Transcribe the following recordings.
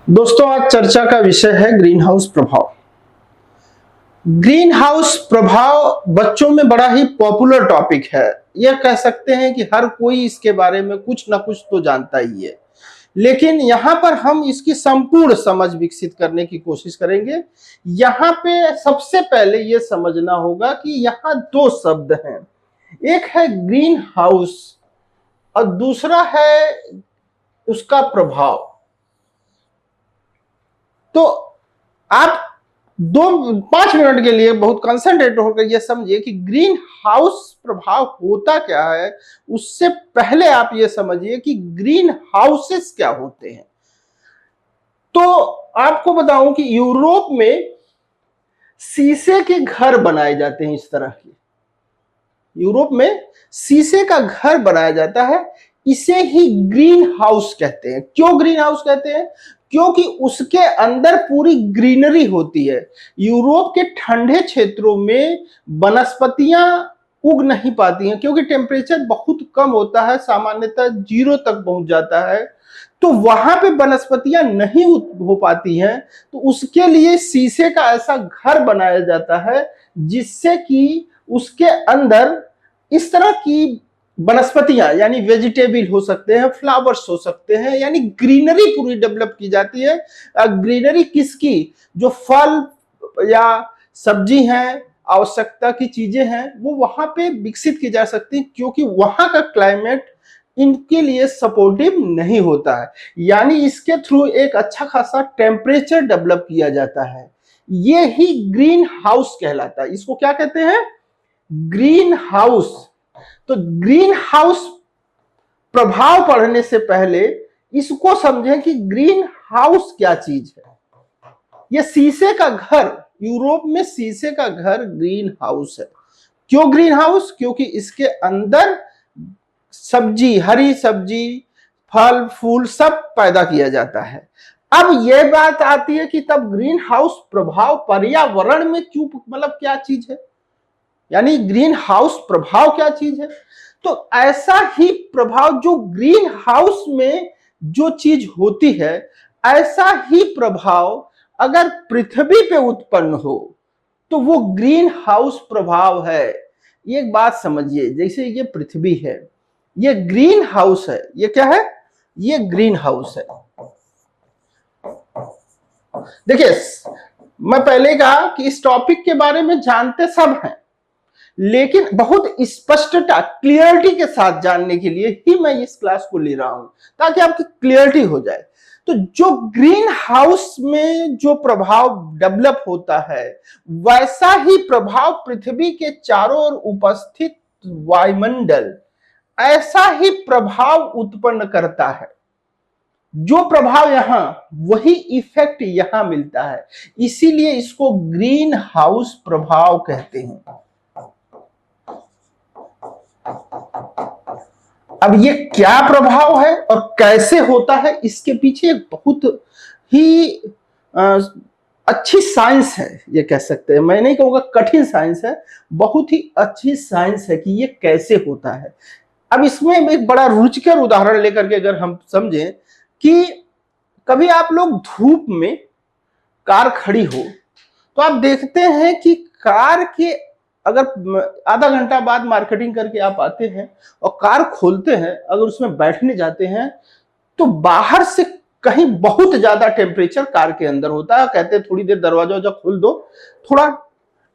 दोस्तों, आज चर्चा का विषय है ग्रीन हाउस प्रभाव। ग्रीन हाउस प्रभाव बच्चों में बड़ा ही पॉपुलर टॉपिक है। यह कह सकते हैं कि हर कोई इसके बारे में कुछ ना कुछ तो जानता ही है, लेकिन यहाँ पर हम इसकी संपूर्ण समझ विकसित करने की कोशिश करेंगे। यहाँ पे सबसे पहले यह समझना होगा कि यहाँ दो शब्द हैं, एक है ग्रीन हाउस और दूसरा है उसका प्रभाव। तो आप 5 मिनट के लिए बहुत कंसंट्रेट होकर यह समझिए कि ग्रीन हाउस प्रभाव होता क्या है। उससे पहले आप यह समझिए कि ग्रीन हाउसेस क्या होते हैं। तो आपको बताऊं कि यूरोप में शीशे के घर बनाए जाते हैं। इस तरह के यूरोप में शीशे का घर बनाया जाता है, इसे ही ग्रीन हाउस कहते हैं। क्यों ग्रीन हाउस कहते हैं? क्योंकि उसके अंदर पूरी ग्रीनरी होती है। यूरोप के ठंडे क्षेत्रों में वनस्पतियां उग नहीं पाती हैं, क्योंकि टेम्परेचर बहुत कम होता है, सामान्यतः 0 तक पहुंच जाता है। तो वहां पे वनस्पतियां नहीं हो पाती हैं, तो उसके लिए शीशे का ऐसा घर बनाया जाता है जिससे कि उसके अंदर इस तरह की वनस्पतियां यानी वेजिटेबल हो सकते हैं, फ्लावर्स हो सकते हैं, यानी ग्रीनरी पूरी डेवलप की जाती है। ग्रीनरी किसकी? जो फल या सब्जी हैं, आवश्यकता की चीजें हैं, वो वहां पे विकसित की जा सकती, क्योंकि वहां का क्लाइमेट इनके लिए सपोर्टिव नहीं होता है। यानी इसके थ्रू एक अच्छा खासा टेम्परेचर डेवलप किया जाता है। ये ही ग्रीन हाउस कहलाता है। इसको क्या कहते हैं? Green house. तो ग्रीन हाउस प्रभाव पढ़ने से पहले इसको समझें कि ग्रीन हाउस क्या चीज है। यह शीशे का घर, यूरोप में शीशे का घर ग्रीन हाउस है। क्यों ग्रीन हाउस? क्योंकि इसके अंदर सब्जी, हरी सब्जी, फल फूल सब पैदा किया जाता है। अब यह बात आती है कि तब ग्रीन हाउस प्रभाव पर्यावरण में क्यों, मतलब क्या चीज है, यानी ग्रीन हाउस प्रभाव क्या चीज है। तो ऐसा ही प्रभाव जो ग्रीन हाउस में जो चीज होती है, ऐसा ही प्रभाव अगर पृथ्वी पे उत्पन्न हो तो वो ग्रीन हाउस प्रभाव है। एक बात समझिए, जैसे ये पृथ्वी है, ये ग्रीन हाउस है। ये क्या है? ये ग्रीन हाउस है। देखिए, मैं पहले कहा कि इस टॉपिक के बारे में जानते सब हैं, लेकिन बहुत स्पष्टता, क्लियरिटी के साथ जानने के लिए ही मैं इस क्लास को ले रहा हूं, ताकि आपकी क्लियरिटी हो जाए। तो जो ग्रीन हाउस में जो प्रभाव डेवलप होता है, वैसा ही प्रभाव पृथ्वी के चारों ओर उपस्थित वायुमंडल ऐसा ही प्रभाव उत्पन्न करता है। जो प्रभाव यहां, वही इफेक्ट यहां मिलता है। इसीलिए इसको ग्रीन हाउस प्रभाव कहते हैं। अब ये क्या प्रभाव है और कैसे होता है, इसके पीछे एक बहुत ही अच्छी साइंस है, ये कह सकते हैं। मैं नहीं कहूंगा कठिन साइंस है, बहुत ही अच्छी साइंस है कि ये कैसे होता है। अब इसमें एक बड़ा रुचिकर उदाहरण लेकर के अगर हम समझें कि कभी आप लोग धूप में कार खड़ी हो तो आप देखते हैं कि कार के अगर आधा घंटा बाद मार्केटिंग करके आप आते हैं और कार खोलते हैं, अगर उसमें बैठने जाते हैं तो बाहर से कहीं बहुत ज्यादा टेम्परेचर कार के अंदर होता है। कहते हैं थोड़ी देर दरवाजा खोल दो, थोड़ा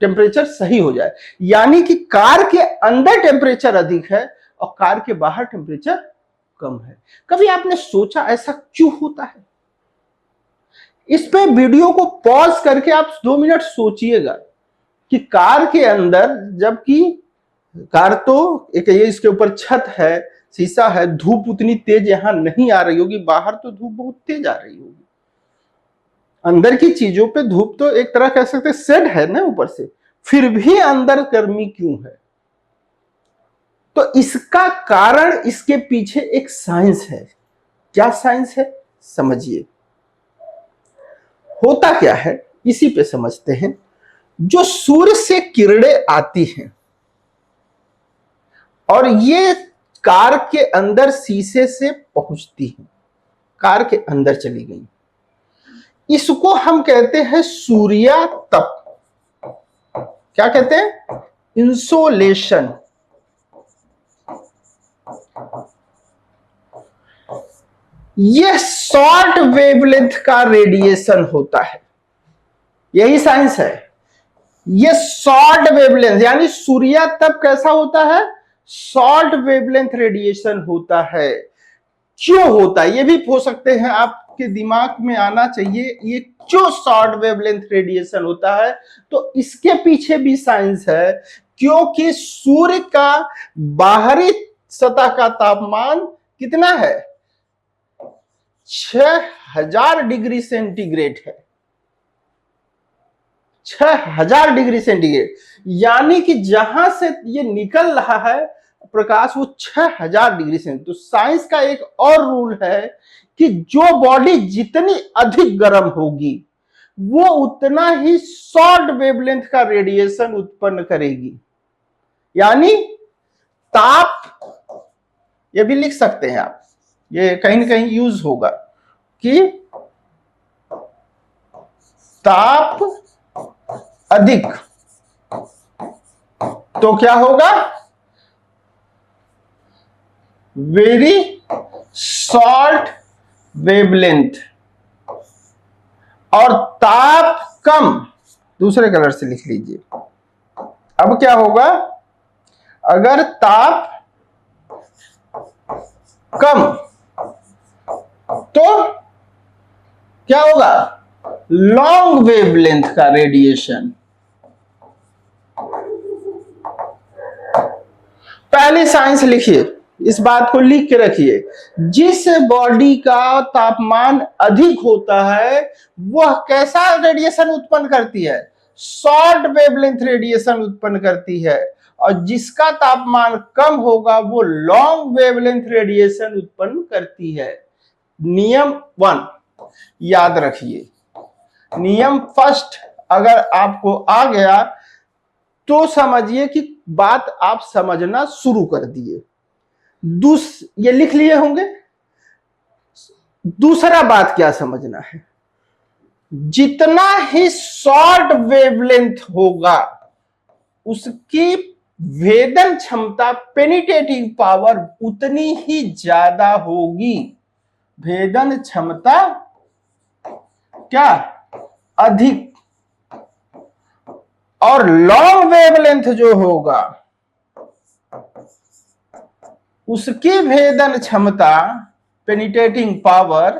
टेम्परेचर सही हो जाए। यानी कि कार के अंदर टेम्परेचर अधिक है और कार के बाहर टेम्परेचर कम है। कभी आपने सोचा ऐसा क्यों होता है? इस पे वीडियो को पॉज करके आप 2 मिनट सोचिएगा कि कार के अंदर, जबकि कार तो एक ये इसके ऊपर छत है, शीशा है, धूप उतनी तेज यहां नहीं आ रही होगी, बाहर तो धूप बहुत तेज आ रही होगी। अंदर की चीजों पे धूप तो एक तरह कह सकते शेड है ना ऊपर से, फिर भी अंदर गर्मी क्यों है? तो इसका कारण, इसके पीछे एक साइंस है। क्या साइंस है समझिए। होता क्या है इसी पे समझते हैं। जो सूर्य से किरणें आती हैं और ये कार के अंदर शीशे से पहुंचती हैं, कार के अंदर चली गई, इसको हम कहते हैं सूर्यातप। क्या कहते हैं? इंसोलेशन। यह शॉर्ट वेवलेंथ का रेडिएशन होता है, यही साइंस है। ये शॉर्ट वेवलेंथ यानी सूर्यातप कैसा होता है? शॉर्ट वेवलेंथ रेडिएशन होता है। क्यों होता है ये भी हो सकते हैं आपके दिमाग में आना चाहिए, ये क्यों शॉर्ट वेवलेंथ रेडिएशन होता है? तो इसके पीछे भी साइंस है, क्योंकि सूर्य का बाहरी सतह का तापमान कितना है? 6000 डिग्री सेंटीग्रेड है। 6000 डिग्री सेंटीग्रेड, यानी कि जहां से ये निकल रहा है प्रकाश वो 6000 डिग्री सेंटीग्रेड। तो साइंस का एक और रूल है कि जो बॉडी जितनी अधिक गर्म होगी वो उतना ही शॉर्ट वेवलेंथ का रेडिएशन उत्पन्न करेगी। यानी ताप, ये भी लिख सकते हैं आप, ये कहीं ना कहीं यूज होगा कि ताप अधिक तो क्या होगा? Very short wavelength. और ताप कम, दूसरे कलर से लिख लीजिए। अब क्या होगा? अगर ताप कम तो क्या होगा? लॉन्ग वेवलेंथ का रेडिएशन। पहले साइंस लिखिए, इस बात को लिख के रखिए। जिस बॉडी का तापमान अधिक होता है वह कैसा रेडिएशन उत्पन्न करती है? शॉर्ट वेवलेंथ रेडिएशन उत्पन्न करती है। और जिसका तापमान कम होगा वो लॉन्ग वेवलेंथ रेडिएशन उत्पन्न करती है। नियम 1 याद रखिए। नियम फर्स्ट अगर आपको आ गया तो समझिए कि बात आप समझना शुरू कर दिए। ये लिख लिए होंगे। दूसरा बात क्या समझना है? जितना ही शॉर्ट वेवलेंथ होगा उसकी भेदन क्षमता, पेनिट्रेटिंग पावर उतनी ही ज्यादा होगी। भेदन क्षमता क्या? अधिक। और लॉन्ग वेवलेंथ जो होगा उसकी भेदन क्षमता, पेनिट्रेटिंग पावर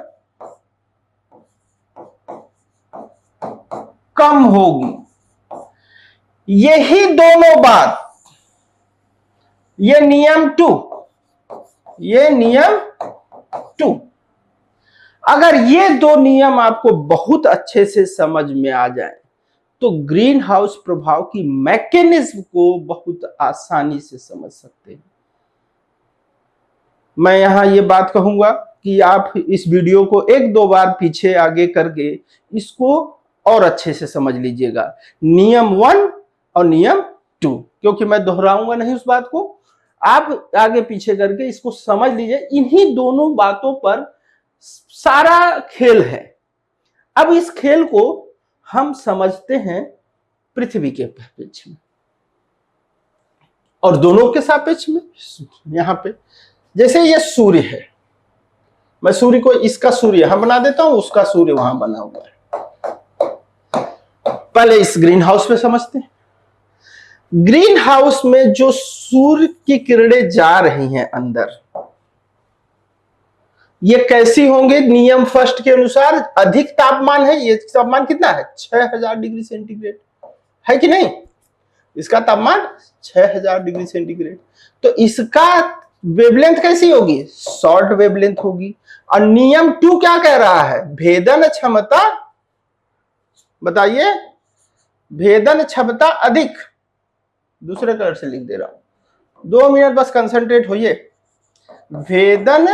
कम होगी। यही दोनों बात, ये नियम 2, ये नियम 2, अगर ये दो नियम आपको बहुत अच्छे से समझ में आ जाए तो ग्रीन हाउस प्रभाव की मैकेनिज्म को बहुत आसानी से समझ सकते हैं। मैं यहां ये बात कहूंगा कि आप इस वीडियो को 1-2 बार पीछे आगे करके इसको और अच्छे से समझ लीजिएगा। नियम 1 और नियम 2, क्योंकि मैं दोहराऊंगा नहीं उस बात को। आप आगे पीछे करके इसको समझ लीजिए। इन्हीं दोनों बातों पर सारा खेल है। अब इस खेल को हम समझते हैं पृथ्वी के सापेक्ष में और दोनों के सापेक्ष में। यहां पे जैसे ये सूर्य है, मैं सूर्य को इसका सूर्य यहां बना देता हूं, उसका सूर्य वहां बना हुआ है। पहले इस ग्रीन हाउस में समझते हैं। ग्रीन हाउस में जो सूर्य की किरणें जा रही हैं अंदर, ये कैसी होंगे? नियम फर्स्ट के अनुसार अधिक तापमान है। ये तापमान कितना है? 6000 डिग्री सेंटीग्रेड है कि नहीं? इसका तापमान 6000 डिग्री सेंटीग्रेड। तो इसका वेवलेंथ कैसी होगी? शॉर्ट वेवलेंथ होगी। और नियम 2 क्या कह रहा है? भेदन क्षमता, बताइए, भेदन क्षमता अधिक। दूसरे कलर से लिख दे रहा हूं, 2 मिनट बस कंसंट्रेट होइए। भेदन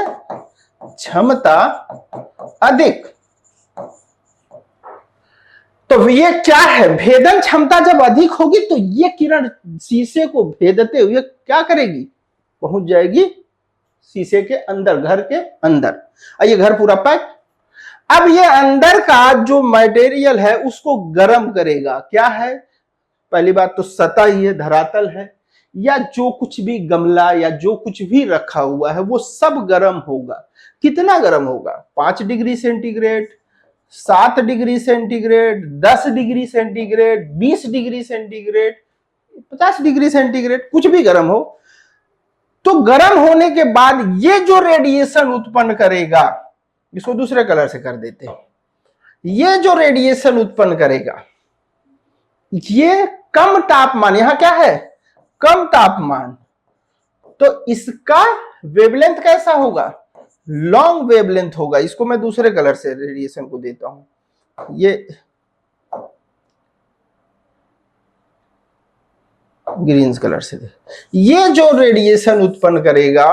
क्षमता अधिक। तो ये क्या है? भेदन क्षमता जब अधिक होगी तो ये किरण शीशे को भेदते हुए क्या करेगी? पहुंच जाएगी शीशे के अंदर, घर के अंदर। ये घर पूरा पैक। अब ये अंदर का जो मटेरियल है उसको गर्म करेगा। क्या है? पहली बात तो सतह ये धरातल है, या जो कुछ भी गमला या जो कुछ भी रखा हुआ है वो सब गर्म होगा। कितना गर्म होगा? 5 degree centigrade, 7 degree centigrade, 10 degree centigrade, 20 degree centigrade, 50 degree centigrade, कुछ भी गर्म हो। तो गर्म होने के बाद ये जो रेडिएशन उत्पन्न करेगा, इसको दूसरे कलर से कर देते हैं, ये जो रेडिएशन उत्पन्न करेगा, ये कम तापमान, यहां क्या है? कम तापमान, तो इसका वेवलेंथ कैसा होगा? लॉन्ग वेवलेंथ होगा। इसको मैं दूसरे कलर से रेडिएशन को देता हूं, ये ग्रीन कलर से दे। ये जो रेडिएशन उत्पन्न करेगा,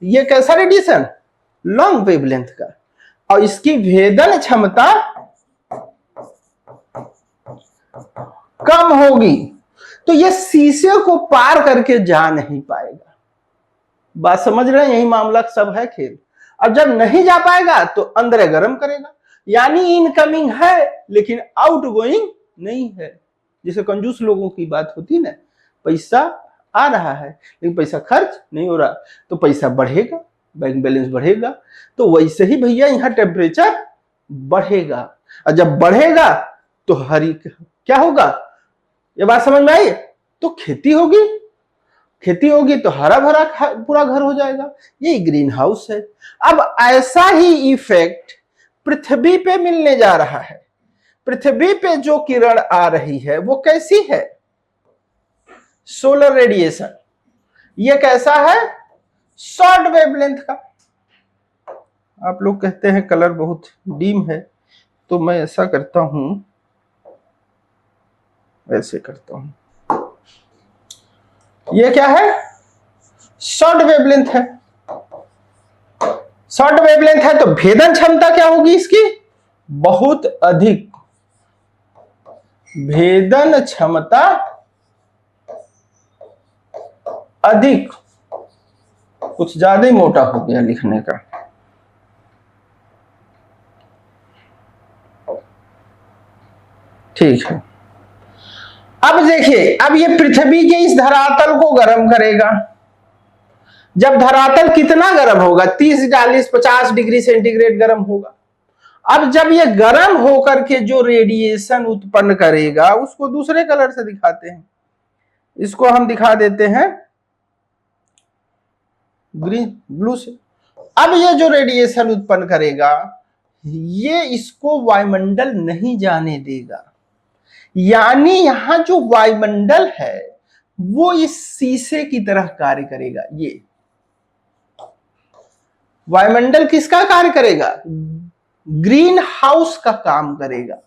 ये कैसा रेडिएशन? लॉन्ग वेवलेंथ का, और इसकी भेदन क्षमता कम होगी, तो ये शीशे को पार करके जा नहीं पाएगा। बात समझ रहे हैं? यही मामला सब है खेल। अब जब नहीं जा पाएगा तो अंदर गर्म करेगा, यानी इनकमिंग है लेकिन आउटगोइंग नहीं है। जैसे कंजूस लोगों की बात होती ना, पैसा आ रहा है लेकिन पैसा खर्च नहीं हो रहा, तो पैसा बढ़ेगा, बैंक बैलेंस बढ़ेगा। तो वैसे ही भैया यहाँ टेम्परेचर बढ़ेगा, और जब बढ़ेगा तो क्या होगा? ये बात समझ में आई? तो खेती होगी, खेती होगी तो हरा भरा पूरा घर हो जाएगा। ये ग्रीन हाउस है। अब ऐसा ही इफेक्ट पृथ्वी पे मिलने जा रहा है। पृथ्वी पे जो किरण आ रही है वो कैसी है? Solar radiation. ये कैसा है? शॉर्ट वेवलेंथ का। आप लोग कहते हैं कलर बहुत डीम है, तो मैं ऐसा करता हूं, ऐसे करता हूं। ये क्या है? शॉर्ट वेवलेंथ है। शॉर्ट वेवलेंथ है तो भेदन क्षमता क्या होगी इसकी? बहुत अधिक। भेदन क्षमता अधिक। कुछ ज्यादा ही मोटा हो गया लिखने का। ठीक है, अब देखिए, अब ये पृथ्वी के इस धरातल को गर्म करेगा। जब धरातल कितना गर्म होगा? 30, 40, 50 डिग्री सेंटीग्रेड गर्म होगा। अब जब ये गर्म होकर के जो रेडिएशन उत्पन्न करेगा उसको दूसरे कलर से दिखाते हैं। इसको हम दिखा देते हैं ग्रीन, ब्लू से। अब ये जो रेडिएशन उत्पन्न करेगा, ये इसको वायुमंडल नहीं जाने देगा, यानी यहां जो वायुमंडल है वो इस शीशे की तरह कार्य करेगा। ये वायुमंडल किसका कार्य करेगा? ग्रीन हाउस का काम करेगा।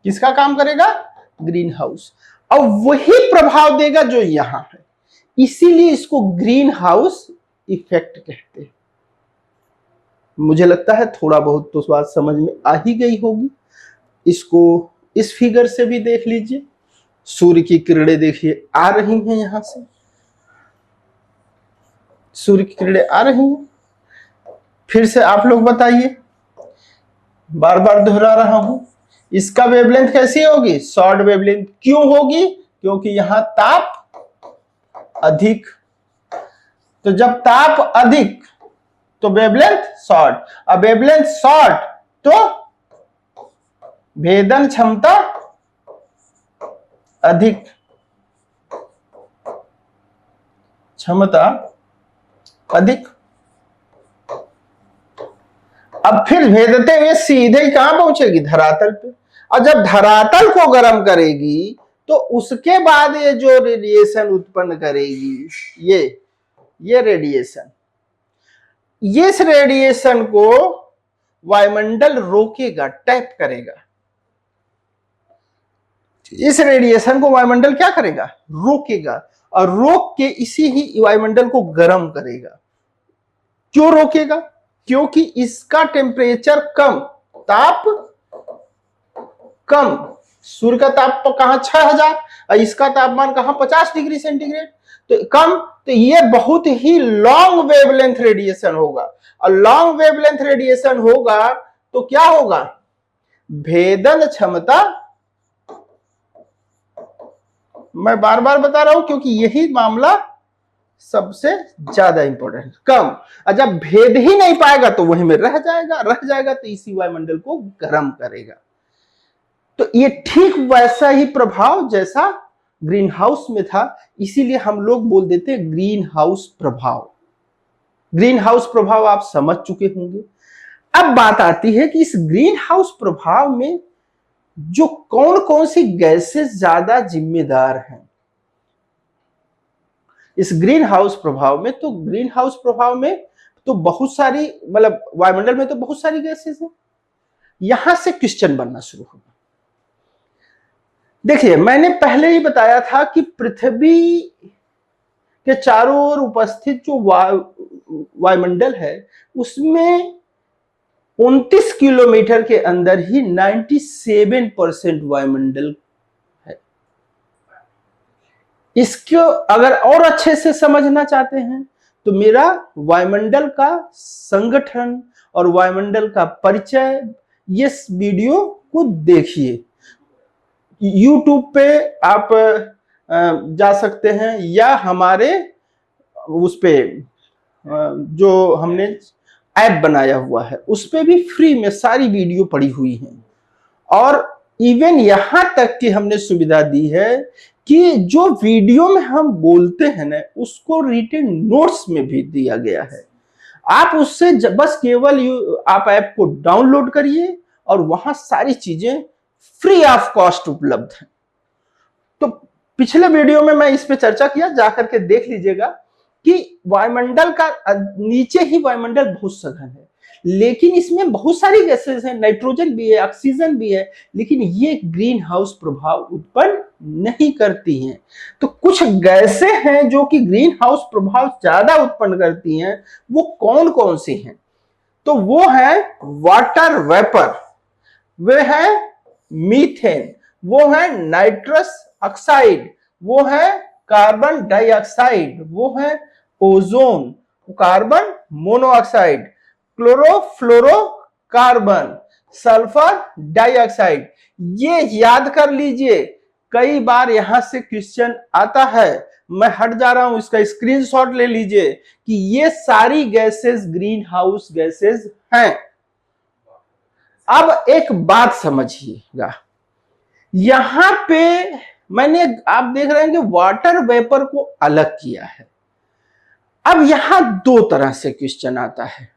किसका काम करेगा? Green house. और वही प्रभाव देगा जो यहां है, इसीलिए इसको ग्रीन हाउस इफेक्ट कहते हैं। मुझे लगता है थोड़ा बहुत तो बात समझ में आ ही गई होगी। इसको इस फिगर से भी देख लीजिए। सूर्य की किरणें देखिए आ रही हैं, यहां से सूर्य की किरणें आ रही हैं। फिर से आप लोग बताइए, बार बार दोहरा रहा हूं, इसका वेवलेंथ कैसी होगी? Short wavelength. क्यों होगी? क्योंकि यहां ताप अधिक। तो जब ताप अधिक तो वेवलेंथ शॉर्ट, अब वेवलेंथ शॉर्ट तो भेदन क्षमता अधिक। क्षमता अधिक। अब फिर भेदते हुए सीधे ही कहां पहुंचेगी? धरातल पे। और जब धरातल को गर्म करेगी तो उसके बाद ये जो रेडिएशन उत्पन्न करेगी, ये रेडिएशन, इस रेडिएशन को वायुमंडल रोकेगा, टैप करेगा। इस रेडिएशन को वायुमंडल क्या करेगा? रोकेगा, और रोक के इसी ही वायुमंडल को गर्म करेगा। क्यों रोकेगा? क्योंकि इसका टेम्परेचर कम, ताप कम, सूर्य का ताप कहाँ 6000 और इसका तापमान कहाँ 50 डिग्री सेंटीग्रेड, तो कम। तो ये बहुत ही लॉन्ग वेवलेंथ रेडिएशन होगा, और लॉन्ग वेवलेंथ रेडिएशन होगा तो क्या होगा, भेदन क्षमता, मैं बार बार बता रहा हूं क्योंकि यही मामला सबसे ज्यादा इंपॉर्टेंट, कम। और जब भेद ही नहीं पाएगा तो वहीं में रह जाएगा तो इसी वायुमंडल को गर्म करेगा। तो ये ठीक वैसा ही प्रभाव जैसा ग्रीन हाउस में था, इसीलिए हम लोग बोल देते हैं ग्रीन हाउस प्रभाव। ग्रीन हाउस प्रभाव आप समझ चुके होंगे। अब बात आती है कि इस ग्रीन हाउस प्रभाव में जो कौन कौन सी गैसेस ज्यादा जिम्मेदार हैं इस ग्रीन हाउस प्रभाव में। तो ग्रीन हाउस प्रभाव में तो बहुत सारी, मतलब वायुमंडल में तो बहुत सारी गैसेस हैं। यहां से क्वेश्चन बनना शुरू होगा। देखिए, मैंने पहले ही बताया था कि पृथ्वी के चारों ओर उपस्थित जो वायुमंडल है उसमें 29 किलोमीटर के अंदर ही 97% वायुमंडल है। इसको अगर और अच्छे से समझना चाहते हैं तो मेरा वायुमंडल का संगठन और वायुमंडल का परिचय ये वीडियो को देखिए। YouTube पे आप जा सकते हैं, या हमारे उस पे जो हमने ऐप बनाया हुआ है उस पे भी फ्री में सारी वीडियो पड़ी हुई हैं। और इवन यहां तक कि हमने सुविधा दी है कि जो वीडियो में हम बोलते हैं ना उसको रिटन नोट्स में भी दिया गया है। आप उससे बस केवल आप ऐप को डाउनलोड करिए और वहां सारी चीजें फ्री ऑफ कॉस्ट उपलब्ध है। तो पिछले वीडियो में मैं इस पे चर्चा किया, जाकर के देख लीजिएगा कि वायुमंडल का नीचे ही वायुमंडल बहुत सघन है, लेकिन इसमें बहुत सारी गैसेस हैं, नाइट्रोजन भी है, ऑक्सीजन भी है, लेकिन ये ग्रीन हाउस प्रभाव उत्पन्न नहीं करती हैं। तो कुछ गैसें हैं जो कि ग्रीन हाउस प्रभाव ज्यादा उत्पन्न करती हैं, वो कौन कौन सी हैं? तो वो है वाटर वेपर, वे है मीथेन, वो है नाइट्रस ऑक्साइड, वो है कार्बन डाइऑक्साइड, वो है ozone, carbon monoxide, chlorofluorocarbon, sulphur dioxide. ये याद कर लीजिए, कई बार यहां से क्वेश्चन आता है। मैं हट जा रहा हूं, इसका स्क्रीनशॉट ले लीजिए कि ये सारी गैसेस ग्रीन हाउस गैसेस हैं। अब एक बात समझिएगा, यहां पे मैंने, आप देख रहे हैं कि वाटर वेपर को अलग किया है। अब यहां दो तरह से क्वेश्चन आता है।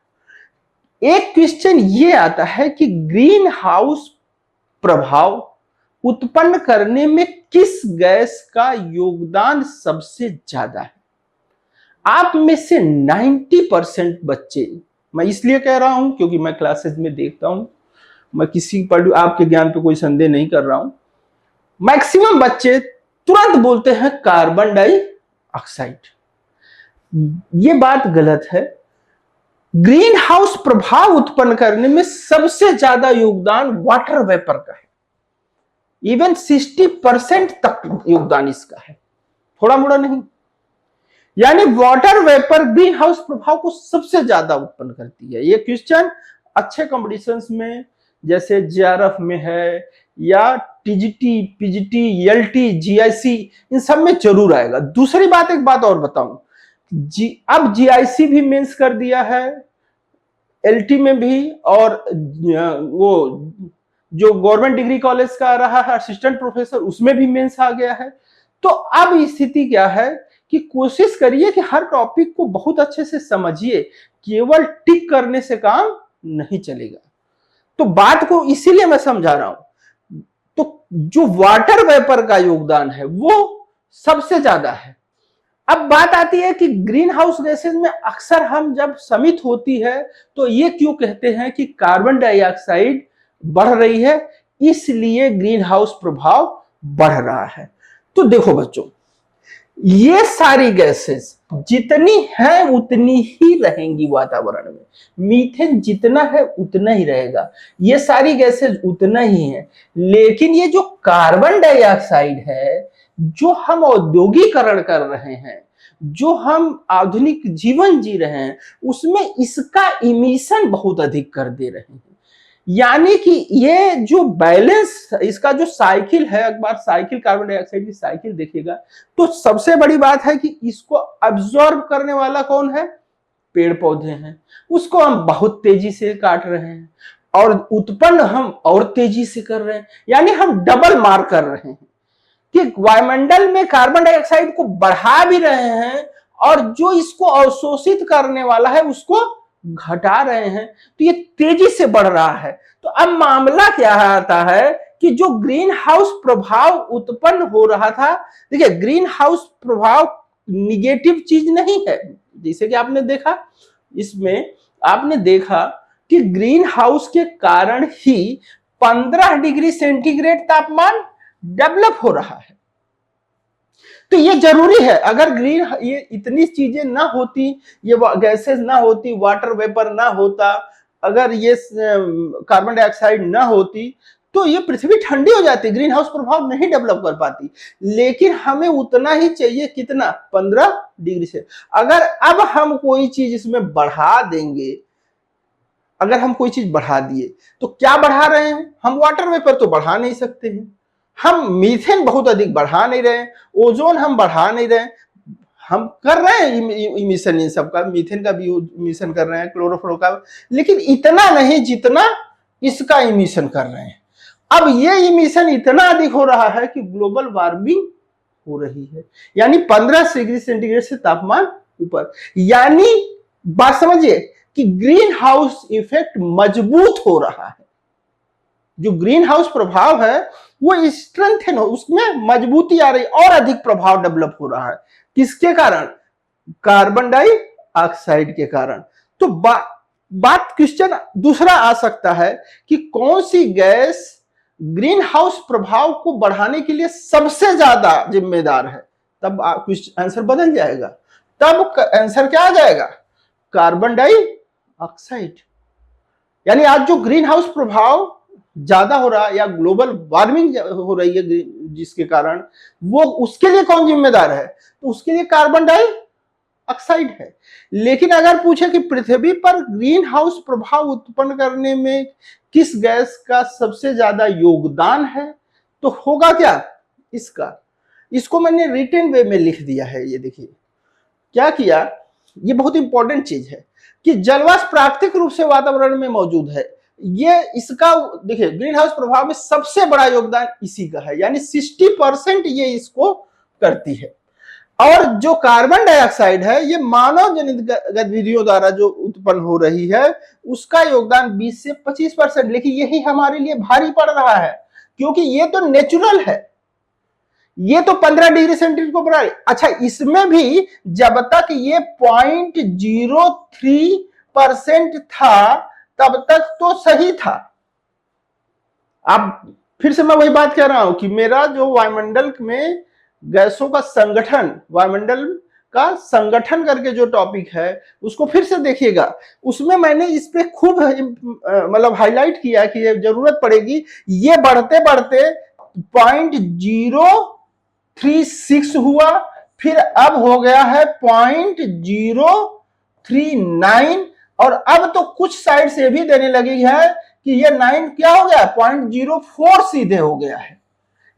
एक क्वेश्चन ये आता है कि ग्रीन हाउस प्रभाव उत्पन्न करने में किस गैस का योगदान सबसे ज्यादा है। आप में से 90% बच्चे, मैं इसलिए कह रहा हूं क्योंकि मैं क्लासेस में देखता हूं, मैं किसी पर आपके ज्ञान पे कोई संदेह नहीं कर रहा हूं, मैक्सिमम बच्चे तुरंत बोलते हैं कार्बन डाइऑक्साइड। ये बात गलत है। ग्रीन हाउस प्रभाव उत्पन्न करने में सबसे ज्यादा योगदान वाटर वेपर का है, इवन 60% तक योगदान इसका है, थोड़ा मोड़ा नहीं। यानी वाटर वेपर ग्रीन हाउस प्रभाव को सबसे ज्यादा उत्पन्न करती है। ये क्वेश्चन अच्छे कॉम्पिटिशन्स में जैसे जेआरएफ में है, या टीजीटी, पीजीटी, एलटी, जीआईसी, इन सब में जरूर आएगा। दूसरी बात, एक बात और बताऊं, अब जीआईसी भी मेंस कर दिया है, एलटी में भी, और वो जो गवर्नमेंट डिग्री कॉलेज का रहा है असिस्टेंट प्रोफेसर उसमें भी मेंस आ गया है। तो अब स्थिति क्या है कि कोशिश करिए कि हर टॉपिक को बहुत अच्छे से समझिए, केवल टिक करने से काम नहीं चलेगा। तो बात को इसीलिए मैं समझा रहा हूं। तो जो वाटर वेपर का योगदान है वो सबसे ज्यादा है। अब बात आती है कि ग्रीन हाउस गैसेस में अक्सर हम जब समित होती है तो ये क्यों कहते हैं कि कार्बन डाइऑक्साइड बढ़ रही है, इसलिए ग्रीन हाउस प्रभाव बढ़ रहा है। तो देखो बच्चों, ये सारी गैसेस जितनी है उतनी ही रहेंगी वातावरण में। मीथेन जितना है उतना ही रहेगा, ये सारी गैसेस उतना ही है। लेकिन ये जो कार्बन डाइऑक्साइड है, जो हम औद्योगिकरण कर रहे हैं, जो हम आधुनिक जीवन जी रहे हैं, उसमें इसका इमिशन बहुत अधिक कर दे रहे हैं। यानी कि ये जो बैलेंस, इसका जो साइकिल है, एक बार साइकिल कार्बन डाइऑक्साइड की साइकिल देखिएगा तो सबसे बड़ी बात है कि इसको अब्सॉर्ब करने वाला कौन है? पेड़ पौधे हैं। उसको हम बहुत तेजी से काट रहे हैं और उत्पन्न हम और तेजी से कर रहे हैं, यानी हम डबल मार कर रहे हैं कि वायुमंडल में कार्बन डाइऑक्साइड को बढ़ा भी रहे हैं और जो इसको अवशोषित करने वाला है उसको घटा रहे हैं। तो ये तेजी से बढ़ रहा है। तो अब मामला क्या आता है कि जो ग्रीन हाउस प्रभाव उत्पन्न हो रहा था, देखिए ग्रीन हाउस प्रभाव निगेटिव चीज नहीं है। जैसे कि आपने देखा, इसमें आपने देखा कि ग्रीन हाउस के कारण ही 15 डिग्री सेंटीग्रेड तापमान डेवलप हो रहा है। तो ये जरूरी है। अगर ग्रीन ये इतनी चीजें ना होती, ये गैसेस ना होती, वाटर वेपर ना होता, अगर ये कार्बन डाइऑक्साइड ना होती तो ये पृथ्वी ठंडी हो जाती, ग्रीन हाउस प्रभाव नहीं डेवलप कर पाती। लेकिन हमें उतना ही चाहिए, कितना? 15 डिग्री से। अगर अब हम कोई चीज इसमें बढ़ा देंगे, अगर हम कोई चीज बढ़ा दिए तो क्या बढ़ा रहे हैं हम? वाटर वेपर तो बढ़ा नहीं सकते हैं, हम मीथेन बहुत अधिक बढ़ा नहीं रहे, ओजोन हम बढ़ा नहीं रहे। हम कर रहे हैं इमिशन इन सब का, मीथेन का भी इमिशन कर रहे हैं, क्लोरोफ्लोरो का, लेकिन इतना नहीं जितना इसका इमिशन कर रहे हैं। अब ये इमिशन इतना अधिक हो रहा है कि ग्लोबल वार्मिंग हो रही है, यानी 15 डिग्री सेंटीग्रेड से तापमान ऊपर। यानी बात समझिए कि ग्रीन हाउस इफेक्ट मजबूत हो रहा है। जो ग्रीन हाउस प्रभाव है वो स्ट्रेंथन हो, उसमें मजबूती आ रही, और अधिक प्रभाव डेवलप हो रहा है। किसके कारण? कार्बन डाइऑक्साइड के कारण। तो बात क्वेश्चन दूसरा आ सकता है कि कौन सी गैस ग्रीन हाउस प्रभाव को बढ़ाने के लिए सबसे ज्यादा जिम्मेदार है? तब आंसर बदल जाएगा। तब आंसर क्या आ जाएगा? Carbon dioxide. यानी आज जो ग्रीन हाउस प्रभाव ज्यादा हो रहा है या ग्लोबल वार्मिंग हो रही है जिसके कारण, वो उसके लिए कौन जिम्मेदार है? तो उसके लिए कार्बन डाइऑक्साइड है। लेकिन अगर पूछे कि पृथ्वी पर ग्रीन हाउस प्रभाव उत्पन्न करने में किस गैस का सबसे ज्यादा योगदान है, तो होगा क्या? इसका। इसको मैंने रिटन वे में लिख दिया है। ये देखिए क्या किया, ये बहुत इंपॉर्टेंट चीज है कि जलवाष्प प्राकृतिक रूप से वातावरण में मौजूद है। ये इसका देखिए ग्रीन हाउस प्रभाव में सबसे बड़ा योगदान इसी का है, यानी 60% ये इसको करती है। और जो कार्बन डाइऑक्साइड है ये मानव जनित गतिविधियों द्वारा जो उत्पन्न हो रही है उसका योगदान 20 से 25%। लेकिन यही हमारे लिए भारी पड़ रहा है क्योंकि ये तो नेचुरल है, ये तो 15 डिग्री सेंटीग्रेड को बढ़ा। अच्छा, इसमें भी जब तक ये 0.03% था तब तक तो सही था। अब फिर से मैं वही बात कह रहा हूं कि मेरा जो वायुमंडल में गैसों का संगठन, वायुमंडल का संगठन करके जो टॉपिक है उसको फिर से देखिएगा। उसमें मैंने इस पे खूब मतलब हाईलाइट किया कि ये जरूरत पड़ेगी। ये बढ़ते बढ़ते 0.036 हुआ, फिर अब हो गया है 0.039, और अब तो कुछ साइड से भी देने लगी है कि ये 9 क्या हो गया, 0.04 सीधे हो गया है।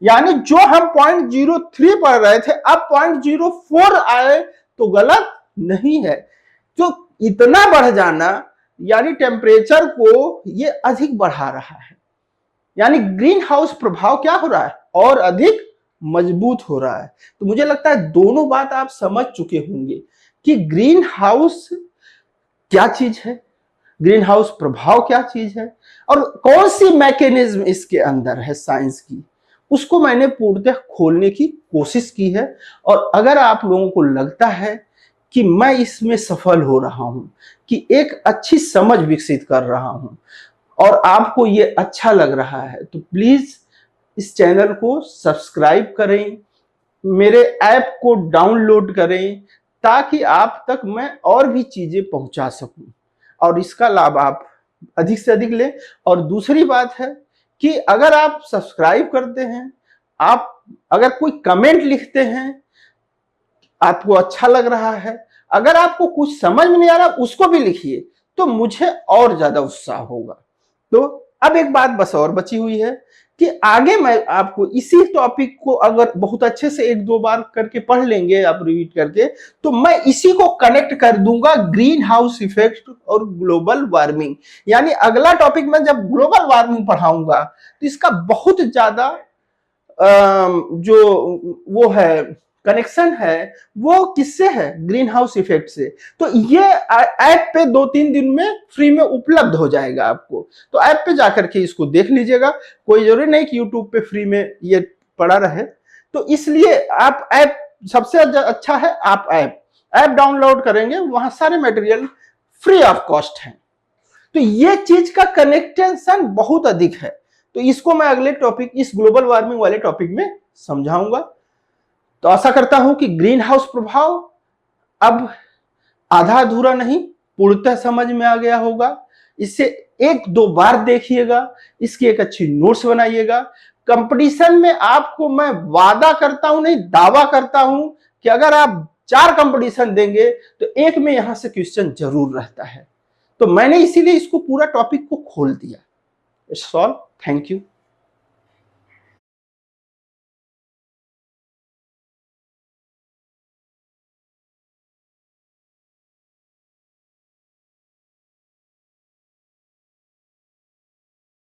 यानी जो हम 0.03 पढ़ रहे थे अब 0.04 आए तो गलत नहीं है। तो इतना बढ़ जाना यानी टेम्परेचर को ये अधिक बढ़ा रहा है, यानी ग्रीन हाउस प्रभाव क्या हो रहा है, और अधिक मजबूत हो रहा है। तो मुझे लगता है दोनों बात आप समझ चुके होंगे कि ग्रीन हाउस क्या चीज है, ग्रीन हाउस प्रभाव क्या चीज है, और कौन सी मैकेनिज्म इसके अंदर है साइंस की, उसको मैंने पूर्णतः खोलने की कोशिश की है। और अगर आप लोगों को लगता है कि मैं इसमें सफल हो रहा हूं, कि एक अच्छी समझ विकसित कर रहा हूं और आपको ये अच्छा लग रहा है, तो प्लीज इस चैनल को सब्सक्राइब करें, मेरे ऐप को डाउनलोड करें ताकि आप तक मैं और भी चीजें पहुंचा सकूं और इसका लाभ आप अधिक से अधिक लें। और दूसरी बात है कि अगर आप सब्सक्राइब करते हैं, आप अगर कोई कमेंट लिखते हैं, आपको अच्छा लग रहा है, अगर आपको कुछ समझ में नहीं आ रहा उसको भी लिखिए, तो मुझे और ज्यादा उत्साह होगा। तो अब एक बात बस और बची हुई है कि आगे मैं आपको इसी टॉपिक को अगर बहुत अच्छे से एक दो बार करके पढ़ लेंगे आप रिवीट करके, तो मैं इसी को कनेक्ट कर दूंगा ग्रीन हाउस इफेक्ट और ग्लोबल वार्मिंग। यानी अगला टॉपिक मैं जब ग्लोबल वार्मिंग पढ़ाऊंगा तो इसका बहुत ज्यादा जो वो है कनेक्शन है वो किससे है, ग्रीन हाउस इफेक्ट से। तो ये ऐप पे 2-3 दिन में फ्री में उपलब्ध हो जाएगा आपको, तो ऐप पे जाकर के इसको देख लीजिएगा। कोई जरूरी नहीं कि यूट्यूब पे फ्री में ये पड़ा रहे, तो इसलिए आप ऐप सबसे अच्छा है। आप ऐप डाउनलोड करेंगे, वहां सारे मटेरियल फ्री ऑफ कॉस्ट है। तो ये चीज का कनेक्टेशन बहुत अधिक है, तो इसको मैं अगले टॉपिक इस ग्लोबल वार्मिंग वाले टॉपिक में समझाऊंगा। तो आशा करता हूं कि ग्रीन हाउस प्रभाव अब आधा अधूरा नहीं, पूर्णतः समझ में आ गया होगा। इसे एक दो बार देखिएगा, इसकी एक अच्छी नोट्स बनाइएगा। कंपटीशन में आपको मैं वादा करता हूं, नहीं दावा करता हूं कि अगर आप 4 कंपटीशन देंगे तो एक में यहां से क्वेश्चन जरूर रहता है। तो मैंने इसीलिए इसको पूरा टॉपिक को खोल दिया। It's all, thank you.